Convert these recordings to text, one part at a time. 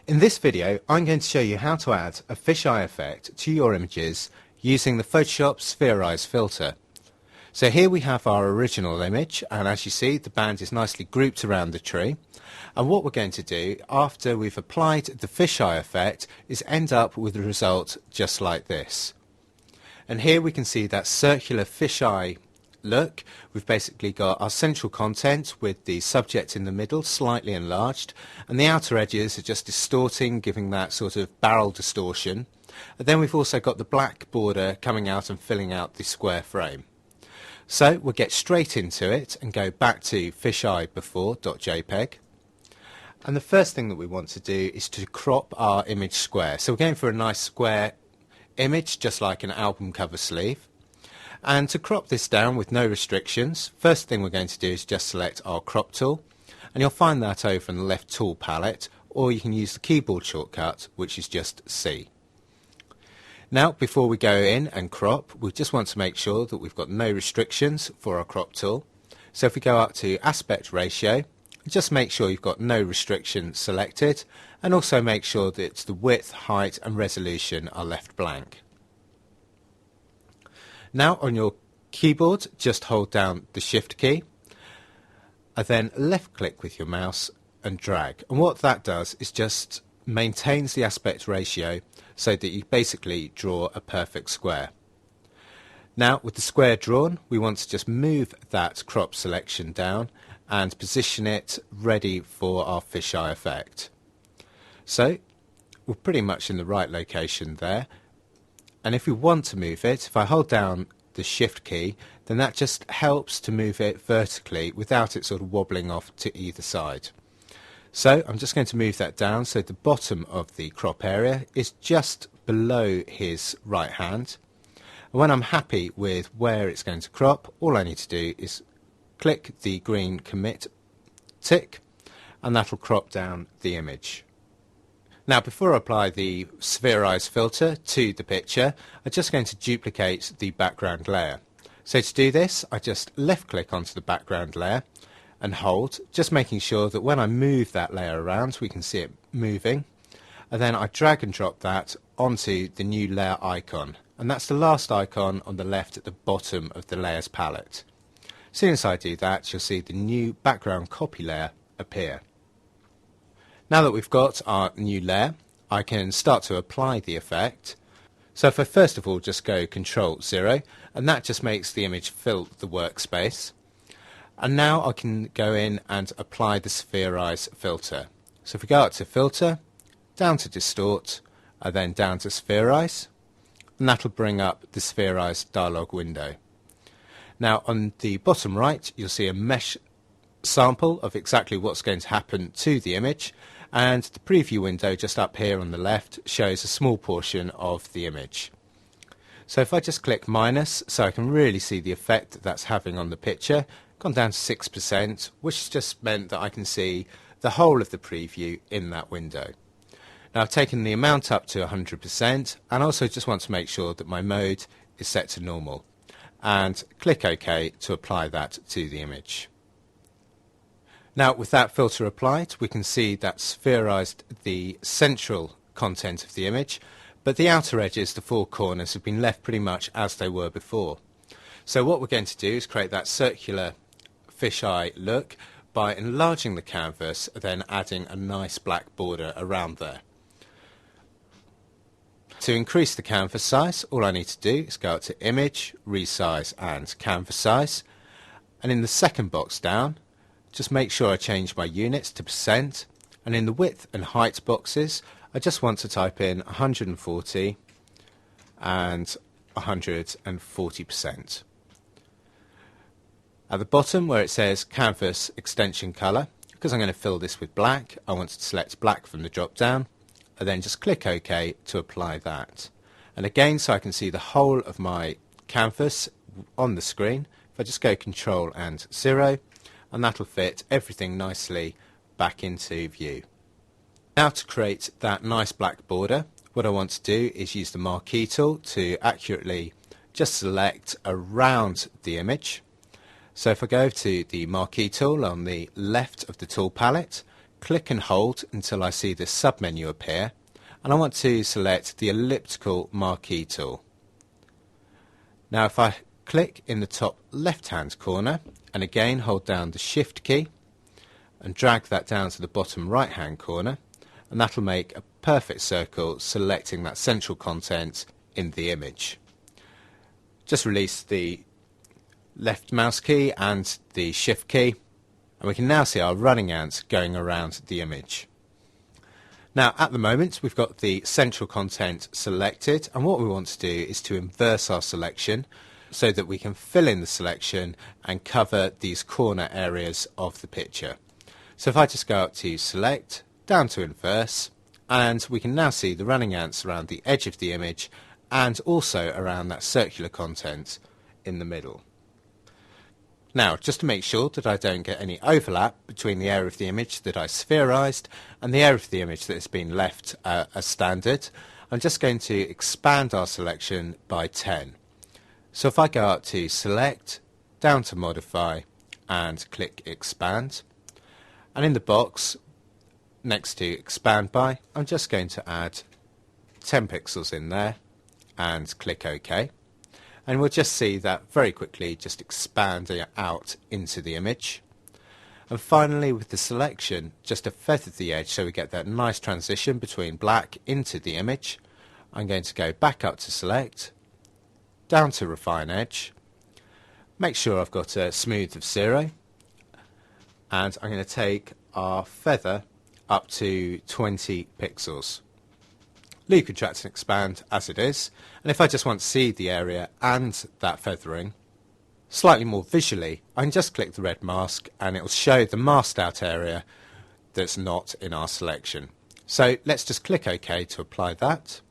In this video, I'm going to show you how to add a fisheye effect to your images using the Photoshop Spherize filter. So here we have our original image, and as you see, the band is nicely grouped around the tree. And what we're going to do after we've applied the fisheye effect is end up with a result just like this. And here we can see that circular fisheye look. We've basically got our central content with the subject in the middle slightly enlarged, and the outer edges are just distorting, giving that sort of barrel distortion. And then we've also got the black border coming out and filling out the square frame. So we'll get straight into it and go back to fisheyeBefore.jpg. And the first thing that we want to do is to crop our image square. So we're going for a nice square image, just like an album cover sleeve. And to crop this down with no restrictions, first thing we're going to do is just select our crop tool, and you'll find that over in the left tool palette, or you can use the keyboard shortcut, which is just C. Now, before we go in and crop, we just want to make sure that we've got no restrictions for our crop tool. So if we go up to aspect ratio, just make sure you've got no restriction selected, and also make sure that the width, height and resolution are left blank. Now on your keyboard, just hold down the Shift key, and then left click with your mouse and drag. And what that does is just maintains the aspect ratio so that you basically draw a perfect square. Now with the square drawn, we want to just move that crop selection down and position it ready for our fisheye effect. So we're pretty much in the right location there. And if we want to move it, if I hold down the Shift key, then that just helps to move it vertically without it sort of wobbling off to either side. So I'm just going to move that down so the bottom of the crop area is just below his right hand. And when I'm happy with where it's going to crop, all I need to do is click the green commit tick, and that'll crop down the image. Now before I apply the Spherize filter to the picture, I'm just going to duplicate the background layer. So to do this, I just left click onto the background layer and hold, just making sure that when I move that layer around we can see it moving, and then I drag and drop that onto the new layer icon, and that's the last icon on the left at the bottom of the layers palette. As soon as I do that, you'll see the new background copy layer appear. Now that we've got our new layer, I can start to apply the effect. So if I first of all just go Control 0, and that just makes the image fill the workspace. And now I can go in and apply the Spherize filter. So if we go up to Filter, down to Distort, and then down to Spherize, and that'll bring up the Spherize dialog window. Now on the bottom right, you'll see a mesh sample of exactly what's going to happen to the image, and the preview window just up here on the left shows a small portion of the image. So if I just click minus so I can really see the effect that that's having on the picture, gone down to 6%, which has just meant that I can see the whole of the preview in that window. Now I've taken the amount up to 100%, and also just want to make sure that my mode is set to normal, and click OK to apply that to the image. Now with that filter applied, we can see that spherized the central content of the image, but the outer edges, the four corners, have been left pretty much as they were before. So what we're going to do is create that circular fisheye look by enlarging the canvas, then adding a nice black border around there. To increase the canvas size, all I need to do is go up to Image, Resize and Canvas Size, and in the second box down, just make sure I change my units to %, and in the width and height boxes I just want to type in 140 and 140%. At the bottom where it says Canvas Extension Color, because I'm going to fill this with black, I want to select black from the drop down, and then just click OK to apply that. And again, so I can see the whole of my canvas on the screen, if I just go Control and 0, and that'll fit everything nicely back into view. Now to create that nice black border, what I want to do is use the marquee tool to accurately just select around the image. So if I go to the marquee tool on the left of the tool palette, click and hold until I see this submenu appear, and I want to select the elliptical marquee tool. Now if I click in the top left hand corner and again hold down the Shift key and drag that down to the bottom right hand corner, and that'll make a perfect circle selecting that central content in the image. Just release the left mouse key and the Shift key, and we can now see our running ant going around the image. Now at the moment we've got the central content selected, and what we want to do is to inverse our selection so that we can fill in the selection and cover these corner areas of the picture. So if I just go up to select, down to inverse, and we can now see the running ants around the edge of the image and also around that circular content in the middle. Now, just to make sure that I don't get any overlap between the area of the image that I spherized and the area of the image that has been left as standard, I'm just going to expand our selection by 10. So if I go up to select, down to modify and click expand, and in the box next to expand by, I'm just going to add 10 pixels in there and click OK. And we'll just see that very quickly just expanding out into the image. And finally with the selection, just to feather the edge so we get that nice transition between black into the image, I'm going to go back up to select, down to refine edge, make sure I've got a smooth of 0, and I'm going to take our feather up to 20 pixels. Leave contract and expand as it is, and if I just want to see the area and that feathering slightly more visually, I can just click the red mask and it will show the masked out area that's not in our selection. So let's just click OK to apply that,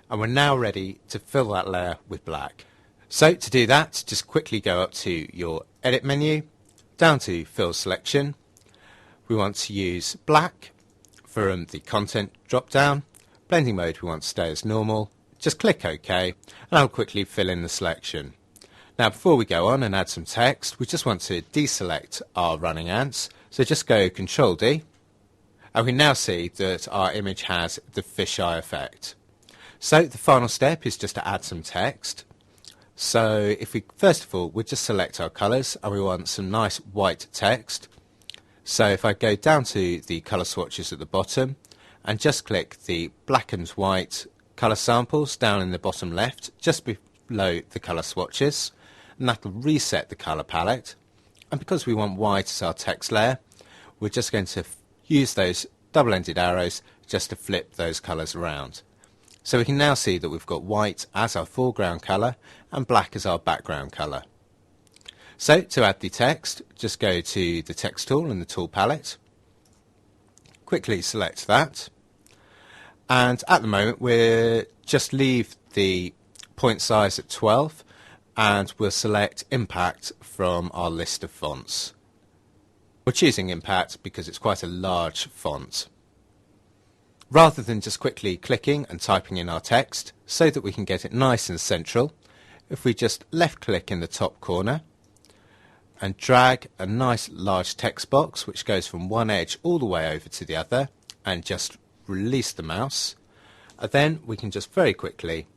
and we're now ready to fill that layer with black. So to do that, just quickly go up to your edit menu, down to fill selection. We want to use black from the content drop down. Blending mode we want to stay as normal. Just click OK and I'll quickly fill in the selection. Now before we go on and add some text, we just want to deselect our running ants. So just go Ctrl D, and we now see that our image has the fisheye effect. So the final step is just to add some text. So if we first of all, we'll just select our colours and we want some nice white text. So if I go down to the colour swatches at the bottom and just click the black and white colour samples down in the bottom left, just below the colour swatches, and that'll reset the colour palette. And because we want white as our text layer, we're just going to use those double-ended arrows just to flip those colours around. So we can now see that we've got white as our foreground colour and black as our background colour. So to add the text, just go to the text tool in the tool palette, quickly select that, and at the moment we'll just leave the point size at 12 and we'll select impact from our list of fonts. We're choosing impact because it's quite a large font. Rather than just quickly clicking and typing in our text, so that we can get it nice and central, if we just left click in the top corner and drag a nice large text box which goes from one edge all the way over to the other, and just release the mouse, and then we can just very quickly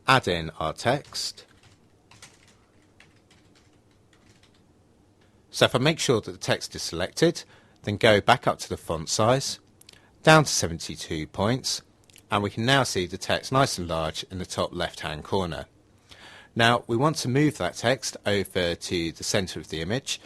add in our text. So if I make sure that the text is selected, then go back up to the font size, down to 72 points, and we can now see the text nice and large in the top left hand corner. Now we want to move that text over to the centre of the image,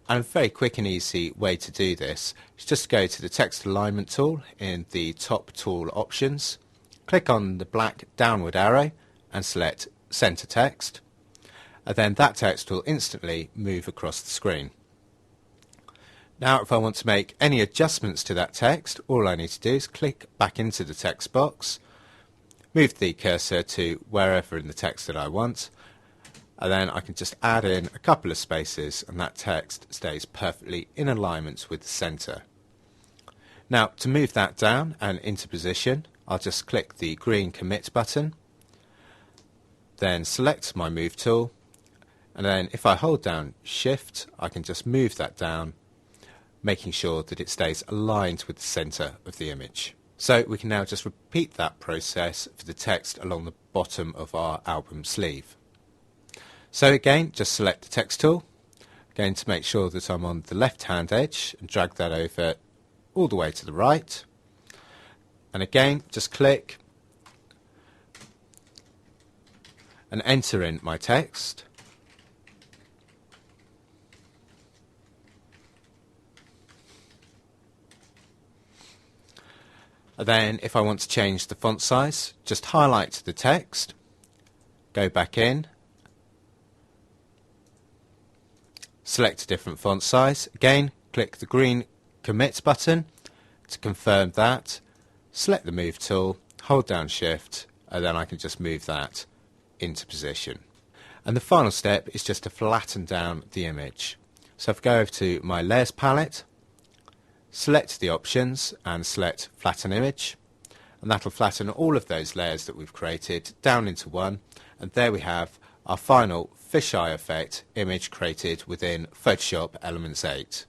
and a very quick and easy way to do this is just go to the text alignment tool in the top tool options, click on the black downward arrow and select centre text, and then that text will instantly move across the screen. Now if I want to make any adjustments to that text, all I need to do is click back into the text box, move the cursor to wherever in the text that I want, and then I can just add in a couple of spaces and that text stays perfectly in alignment with the centre. Now to move that down and into position, I'll just click the green commit button, then select my move tool, and then if I hold down shift I can just move that down making sure that it stays aligned with the centre of the image. So we can now just repeat that process for the text along the bottom of our album sleeve. So again, just select the text tool, going to make sure that I'm on the left hand edge and drag that over all the way to the right. And again, just click and enter in my text. And then if I want to change the font size, just highlight the text, go back in, select a different font size, again click the green commit button to confirm that, select the move tool, hold down shift, and then I can just move that into position. And the final step is just to flatten down the image. So if I go over to my layers palette, select the options and select flatten image, and that'll flatten all of those layers that we've created down into one, and there we have our final fisheye effect image created within Photoshop Elements 8.